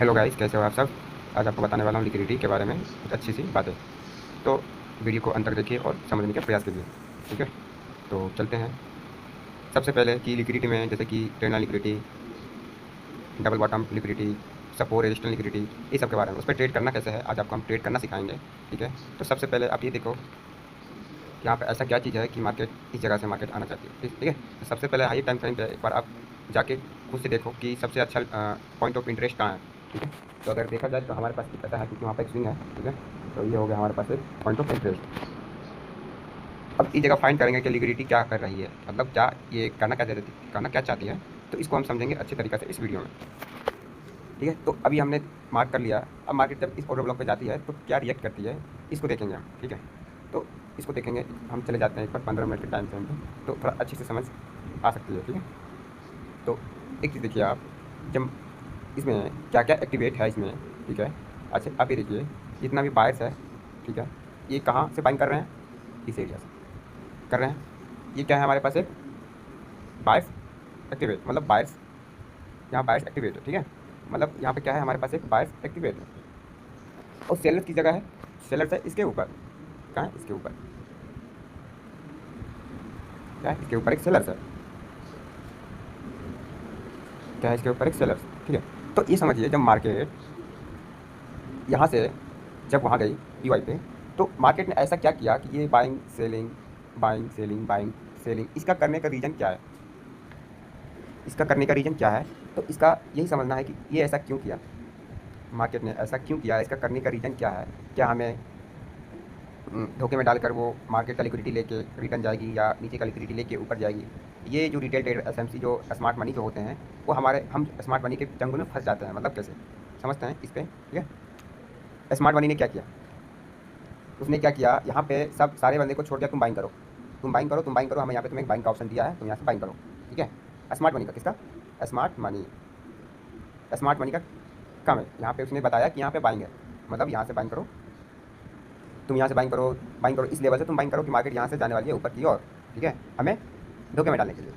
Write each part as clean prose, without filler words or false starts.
Hello guys, कैसे हो आप सब। आज आपको बताने वाला हूँ लिक्विडिटी के बारे में कुछ अच्छी सी बातें। तो वीडियो को अंत तक देखिए और समझने का प्रयास कीजिए। ठीक है, तो चलते हैं। सबसे पहले कि लिक्विडिटी में जैसे कि trend liquidity, double bottom liquidity, support resistance liquidity, ये सब के बारे में, उस पर ट्रेड करना कैसे है आज आपको हम ट्रेड करना सिखाएंगे। ठीक है, तो सबसे पहले आप ये देखो कि यहाँ पे ऐसा क्या चीज़ है कि मार्केट इस जगह से मार्केट आना चाहती है। ठीक है, तो सबसे पहले हाई टाइम फ्रेम पे एक बार आप जाके खुद से देखो कि सबसे अच्छा पॉइंट ऑफ इंटरेस्ट कहाँ है। ठीक है, तो अगर देखा जाए तो हमारे पास पता है क्योंकि वहाँ पर एक स्विंग है। ठीक है, तो ये हो गया हमारे पास एक पॉइंट ऑफ इंटरेस्ट। अब इस जगह फाइंड करेंगे कि लिक्विडिटी क्या कर रही है, मतलब क्या ये करना क्या चाहती है। तो इसको हम समझेंगे अच्छे तरीके से इस वीडियो में। ठीक है, तो अभी हमने मार्क कर लिया। अब मार्केट जब इस ऑर्डर ब्लॉक पे जाती है तो क्या रिएक्ट करती है, इसको देखेंगे हम। ठीक है, तो इसको देखेंगे। हम चले जाते हैं एक बार 15 मिनट के टाइम फ्रेम पे, तो थोड़ा अच्छे से समझ आ सकती है। ठीक है, तो एक चीज़ देखिए आप, जब इसमें क्या क्या एक्टिवेट है इसमें। ठीक है, अच्छा आप ये देखिए, जितना भी बायर्स है, ठीक है, ये कहाँ से बाइंग कर रहे हैं, इस एरिया से कर रहे हैं। ये क्या है हमारे पास, एक बायर्स एक्टिवेट, मतलब बायर्स, यहाँ बायर्स एक्टिवेट है। ठीक है, मतलब यहाँ पे क्या है हमारे पास, एक बायर्स एक्टिवेट है। और सेलर की जगह है, सेलर है इसके ऊपर, कहाँ है, इसके ऊपर, क्या है, इसके ऊपर एक सेलर है, क्या है, इसके ऊपर एक सेलर। ठीक है, तो ये समझिए जब मार्केट यहाँ से जब वहाँ गई पीवाई पे, तो मार्केट ने ऐसा क्या किया कि ये buying selling, buying selling, buying selling, इसका करने का रीज़न क्या है, इसका करने का रीज़न क्या है। तो इसका यही समझना है कि ये ऐसा क्यों किया, मार्केट ने ऐसा क्यों किया, इसका करने का रीज़न क्या है। क्या हमें धोखे में डालकर वो मार्केट का लिक्विडिटी लेके रिटर्न जाएगी, या नीचे का लिक्विडिटी लेके ऊपर जाएगी। ये जो रिटेल ट्रेडर एसएमसी जो स्मार्ट मनी जो होते हैं, वो हम स्मार्ट मनी के जंगल में फंस जाते हैं। मतलब कैसे समझते हैं इस पर। ठीक है, स्मार्ट मनी ने क्या किया, उसने क्या किया, यहाँ पे सब सारे बंदे को छोड़ दिया, तुम बाइंग करो, तुम बाइंग करो, तुम बाइंग करो, हमें यहाँ पे तुम्हें एक बाइंग का ऑप्शन दिया है, तुम यहाँ से बाइंग करो। ठीक है, स्मार्ट मनी का, किसका, स्मार्ट मनी, स्मार्ट मनी का कम है। यहाँ पे उसने बताया कि यहाँ पे बाइंग है, मतलब यहाँ से बाइंग करो, तुम यहाँ से बाइंग करो, बाइंग करो, इस लेवल से तुम बाइंग करो कि मार्केट यहाँ से जाने वाली है ऊपर की ओर। ठीक है, हमें धोखे में डालने के लिए।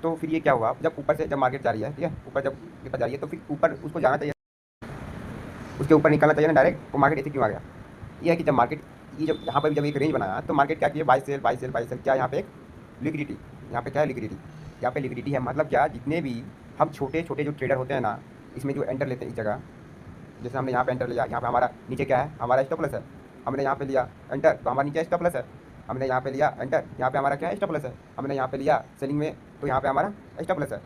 तो फिर ये क्या हुआ, जब ऊपर से जब मार्केट जा रही है, ठीक है, ऊपर जब ऊपर जा रही है, तो फिर ऊपर उसको जाना चाहिए, उसके ऊपर निकलना चाहिए ना डायरेक्ट। वो मार्केट ऐसे क्यों आ गया, ये है कि जब मार्केट, ये जब यहाँ पर जब एक रेंज बनाया, तो मार्केट क्या किया, buy sell buy sell buy sell, क्या यहाँ पे एक लिक्विडिटी, यहाँ पे क्या है, लिक्विडिटी, यहाँ पे लिक्विडिटी है। मतलब क्या, जितने भी हम छोटे छोटे जो ट्रेडर होते हैं ना, इसमें जो एंटर लेते हैं इस जगह, जैसे हमने यहाँ पे एंटर लिया, यहाँ पे हमारा नीचे क्या है, हमारा स्टॉप लॉस है, हमने यहाँ पे लिया एंटर, तो हमारा नीचे स्टॉप लॉस है। हमने यहाँ पे लिया एंटर, यहाँ पे हमारा क्या है, स्टॉप लॉस है। हमने यहाँ पे लिया सेलिंग में, तो यहाँ पे हमारा स्टॉप लॉस है।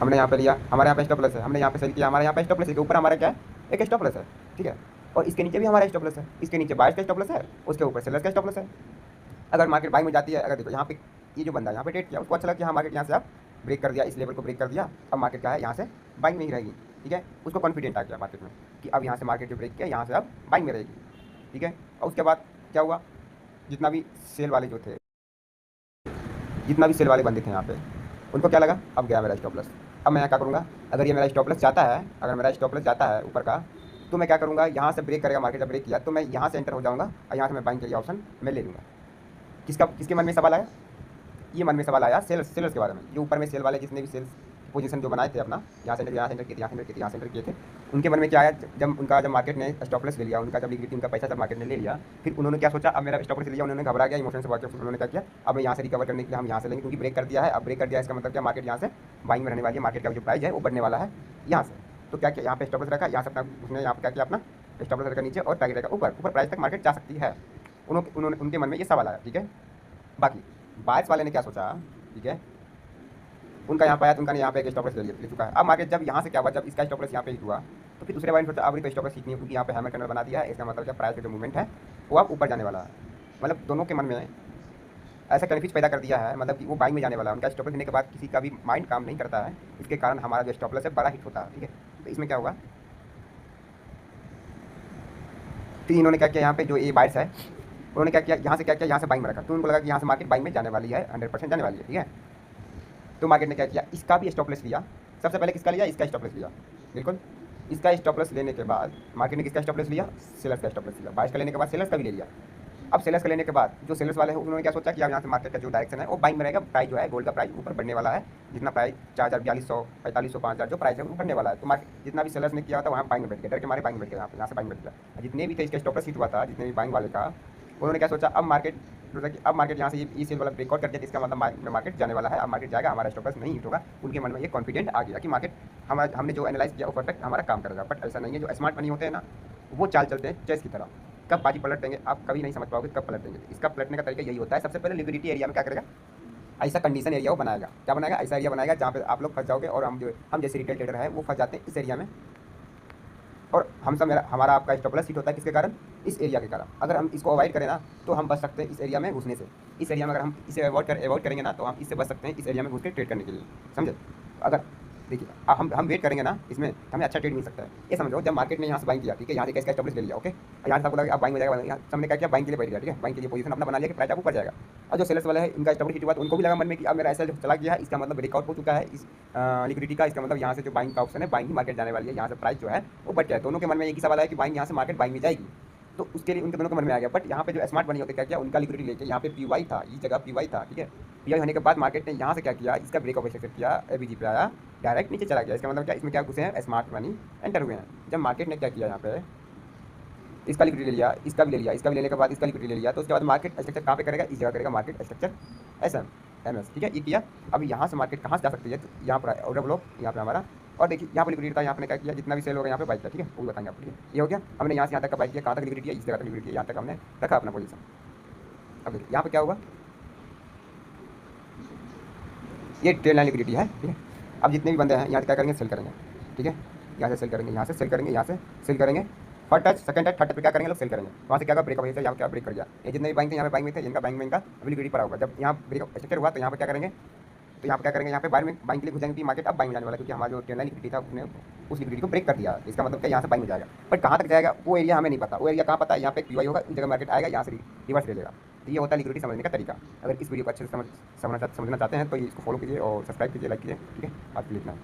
हमने यहाँ पे लिया, हमारे यहाँ पे स्टॉप लॉस है। हमने यहाँ पे सेल किया, हमारे यहाँ पे स्टॉप लॉस है, ऊपर हमारा क्या है, एक स्टॉप लॉस है। ठीक है, और इसके नीचे भी हमारा स्टॉप लॉस है, इसके नीचे बाइस का स्टॉप लॉस है, उसके ऊपर सेलर्स का स्टॉप लॉस है। अगर मार्केट बाइंग में जाती है, अगर देखो यहाँ पे ये जो बंदा यहाँ पे ट्रेड किया, उसको अच्छा लगा कि हाँ मार्केट यहाँ से आप ब्रेक कर दिया, इस लेवल को ब्रेक कर दिया, अब मार्केट क्या है, यहाँ से बाइंग में ही रहेगी। ठीक है, उसको कॉन्फिडेंट आ गया मार्केट में कि अब यहाँ से मार्केट जो ब्रेक किया, यहाँ से अब बाइंग में रहेगी। ठीक है, और उसके बाद क्या हुआ, जितना भी सेल वाले जो थे, जितना भी सेल वाले बंदे थे यहाँ पे, उनको क्या लगा, अब गया मेरा स्टॉप लॉस, अब मैं क्या करूँगा, अगर ये मेरा स्टॉप लॉस जाता है, अगर मेरा स्टॉप लॉस जाता है ऊपर का, तो मैं क्या करूँगा, यहाँ से ब्रेक करेगा मार्केट, जब ब्रेक किया तो मैं यहाँ से एंटर हो जाऊँगा, और यहाँ से मैं बाइंग के लिए ऑप्शन मैं ले लूँगा। किसके मन में सवाल आया, ये मन में सवाल आया सेलर्स के बारे में। जो ऊपर में सेल वाले जितने भी सेल्स पोजीशन जो बनाए थे अपना, यहाँ से यहाँ सेंटर किए थे, यहाँ सेंटर किए थे, यहाँ सेंटर किए थे, उनके मन में क्या आया, जब मार्केट ने स्टॉप लॉस ले लिया, उनका जब लिक्विडिटी, उनका पैसा जब मार्केट ने ले लिया, फिर उन्होंने क्या सोचा, अब मेरा स्टॉप लॉस लिया, उन्होंने घबरा गया, इमोशन से बात, उन्होंने क्या किया, अब मैं यहाँ से रिकवर करने के लिए हम यहाँ से लेंगे, क्योंकि ब्रेक कर दिया है। अब ब्रेक कर दिया, इसका मतलब क्या, मार्केट यहाँ से बाइंग में रहने वाली है, मार्केट का जो प्राइस है वो बढ़ने वाला है यहाँ से। तो क्या किया, यहाँ पे स्टॉप लॉस रखा, यहाँ से अपना उसने यहाँ पे क्या किया, अपना स्टॉप लॉस रखा नीचे, और टारगेट रखा ऊपर, ऊपर प्राइस तक मार्केट जा सकती है। उनके मन में ये सवाल आया। ठीक है, बाकी बायर्स वाले ने क्या सोचा, ठीक है, उनका यहाँ पे आया, तो उनका यहाँ पे एक स्टॉप लॉस ले चुका है। अब मार्केट जब यहाँ से क्या हुआ, जब इसका स्टॉप लॉस यहाँ पे हिट हुआ, तो फिर दूसरे बार सोचा अब तो स्टॉप लॉस सीखनी है, क्योंकि यहाँ पे हैमर कैंडल बना दिया है, इसका मतलब क्या, प्राइस का जो मूवमेंट है वो अब ऊपर जाने वाला है। मतलब दोनों के मन में ऐसा कन्फ्यूज पैदा कर दिया है, मतलब कि वो बाइंग में जाने वाला है। उनका स्टॉप लॉस लेने के बाद किसी का भी माइंड काम नहीं करता है, इसके कारण हमारा जो स्टॉप लॉस है बड़ा हिट होता है। ठीक है, तो इसमें क्या होगा, फिर इन्होंने क्या किया, यहाँ पे जो ये बायर्स है, उन्होंने क्या किया, यहाँ से क्या किया, यहाँ से बाइंग में रखा, तो उनको लगा कि यहाँ से मार्केट बाइंग में जाने वाली है, 100% जाने वाली है। ठीक है, तो मार्केट ने क्या किया, इसका भी स्टॉप लॉस लिया। सबसे पहले किसका लिया, इसका स्टॉप लॉस लिया, बिल्कुल। इसका स्टॉप लॉस लेने के बाद मार्केट ने किसका स्टॉप लॉस लिया, सेलर्स का स्टॉप लॉस लिया। बाइस का लेने के बाद सेलर्स का भी ले लिया। अब सेलर्स का लेने के बाद जो सेलर्स वाले हैं उन्होंने क्या सोचा कि अब यहाँ से मार्केट का जो डायरेक्शन है वो बाइंग में रहेगा, प्राइस जो है गोल्ड का प्राइस ऊपर बढ़ने वाला है, जितना प्राइस 4000 4200 4500 5000 जो प्राइस है वो बढ़ने वाला है। तो मार्केट जितना भी सेलर्स ने किया था वहाँ बाइंग में बैठ गया, डर के मारे बाइंग में बैठ गया, यहाँ से बाइंग में बैठ गया। जितने भी थे इसके स्टॉप लॉस हिट हुआ था, जितने भी बाइंग वाले का, उन्होंने क्या सोचा अब मार्केट अब मार्केट यहाँ से ये सेल वाला ब्रेकआउट कर दिया, इसका मतलब मार्केट जाने वाला है, अब मार्केट जाएगा, हमारा स्टॉप लॉस नहीं हिट होगा। उनके मन में ये कॉन्फिडेंट आ गया कि मार्केट हमने जो एनालाइज किया वो परफेक्ट हमारा काम करेगा। बट ऐसा नहीं है, जो स्मार्ट मनी होते हैं ना वो चाल चलते हैं चेस की तरह, कब बाजी पलट देंगे आप कभी नहीं समझ पाओगे, कब पलट देंगे। इसका पलटने का तरीका यही होता है, सबसे पहले लिक्विडिटी एरिया में क्या करेगा, ऐसा कंडीशन एरिया वो बनाएगा, क्या बनाएगा, ऐसा एरिया बनाएगा जहाँ पे आप लोग फंस जाओगे, और हम जैसे रिटेल ट्रेडर है वो फंस जाते हैं इस एरिया में। और हम सब हमारा आपका स्टॉप लॉस हिट होता है किसके कारण, इस एरिया के कारण। अगर हम इसको अवॉइड करें ना तो हम बच सकते हैं इस एरिया में घुसने से। इस एरिया में अगर हम इसे अवॉइड करेंगे ना तो हम इससे बच सकते हैं, इस एरिया में घुस के ट्रेड करने के लिए, समझे। अगर देखिए हम वेट करेंगे ना, इसमें हमें अच्छा ट्रेड मिल सकता है। ये समझो जब मार्केट ने यहाँ से बाइंग किया, ठीक है, यहाँ से कैश स्टॉप लॉस ले लिया, ओके, यहाँ से आपको लगा आप बाइंग हो जाएगा, यहाँ हमने क्या किया, बाइंग के लिए बैठ गया, ठीक है, बाइंग के लिए पोजीशन अपना बना लिया कि प्राइस आपको ऊपर जाएगा। और जो सेलर्स वाला है इनका स्टॉप लॉस हिट हुआ तो उनको भी लगा मन में कि अब मेरा ऐसा चला गया है, इसका मतलब ब्रेकआउट हो चुका है इस लिक्विडिटी का, इसका मतलब यहाँ से जो बाइंग का ऑप्शन है बाइंग ही मार्केट जाने वाली है, यहाँ से प्राइस जो है वो बढ़ जाए। दोनों के मन में एक ही सवाल है कि बाइंग यहाँ से मार्केट बाइंग में जाएगी, तो उसके लिए उनके दोनों के मन में आ गया। बट यहाँ पे जो स्मार्ट मनी होते क्या किया, उनका लिक्विडिटी लेके यहाँ पे पीवाई था, इस जगह पीवाई था, ठीक है, पीवाई होने के बाद मार्केट ने यहाँ से क्या किया, इसका ब्रेकआउट एक्सेप्ट किया, एबीजी पे आया, डायरेक्ट नीचे चला गया। इसका मतलब क्या, इसमें क्या घुसे हैं, स्मार्ट मनी एंटर हुए हैं। जब मार्केट ने क्या किया, यहाँ पे इसका लिक्विडिटी ले लिया, इसका भी ले लिया, इसका भी लेने के बाद इसका लिक्विडिटी ले लिया, तो उसके बाद मार्केट स्ट्रक्चर कहाँ पे करेगा, इस जगह करेगा मार्केट स्ट्रक्चर SMS, ठीक है, ये किया। अब यहाँ से मार्केट कहाँ से जा सकती है, तो यहाँ पर ऑर्डर ब्लॉक यहाँ पे हमारा, और देखिए यहाँ पर लिक्विडिटी था, यहाँ पे क्या किया, जितना भी सेल होगा यहाँ पे बाइक किया, ठीक है, वो भी बताएंगे आपको, ठीक है। ये हो गया, हमने यहाँ से यहाँ तक का बाइक किया, कहाँ तक लिक्विडिटी है, इस जगह तक लिक्विडिटी है, यहाँ तक हमने रखा अपना पोजीशन। अब देखिए यहाँ पे क्या होगा, ये ट्रेड लाइन लिक्विडिटी है, ठीक है। अब जितने भी बंदे हैं यहाँ से क्या करेंगे, सेल करेंगे, ठीक है, यहाँ से सेल करेंगे, यहाँ से सेल करेंगे, यहाँ से सेल करेंगे, first touch second touch third touch पे क्या करेंगे, लोग सेल करेंगे। वहाँ से क्या ब्रेकअप है, यहाँ क्या ब्रेक कर गया, ये जितने भी बैंक थे यहाँ पे बैंक में थे, जिनका बैंक में इनका अभी लिक्विडिटी पड़ा होगा। जब यहाँ ब्रेकअप स्ट्रक्चर हुआ तो यहाँ पे क्या करेंगे, तो यहाँ पे क्या करेंगे, यहाँ पे बाइंग में बाइंग के लिए घुसेंगे कि मार्केट अब बाइंग में जाने वाला है, क्योंकि हमारा जो ट्रेड लाइन लिक्विडिटी था उसने उस लिक्विडिटी को ब्रेक कर दिया। इसका मतलब क्या, यहाँ से बाइंग में जाएगा, बट कहाँ तक जाएगा वो एरिया हमें नहीं पता। वो एरिया कहाँ पता है, यहाँ पे पीवाई होगा, उस जगह मार्केट आएगा, यहाँ से रिवर्स ले लेगा। तो ये होता है लिक्विडिटी समझने का तरीका। अगर इस वीडियो को अच्छे से समझना चाहते हैं तो इसको फॉलो कीजिए और सब्सक्राइब कीजिए, लाइक कीजिए, ठीक है। आज के लिए इतना।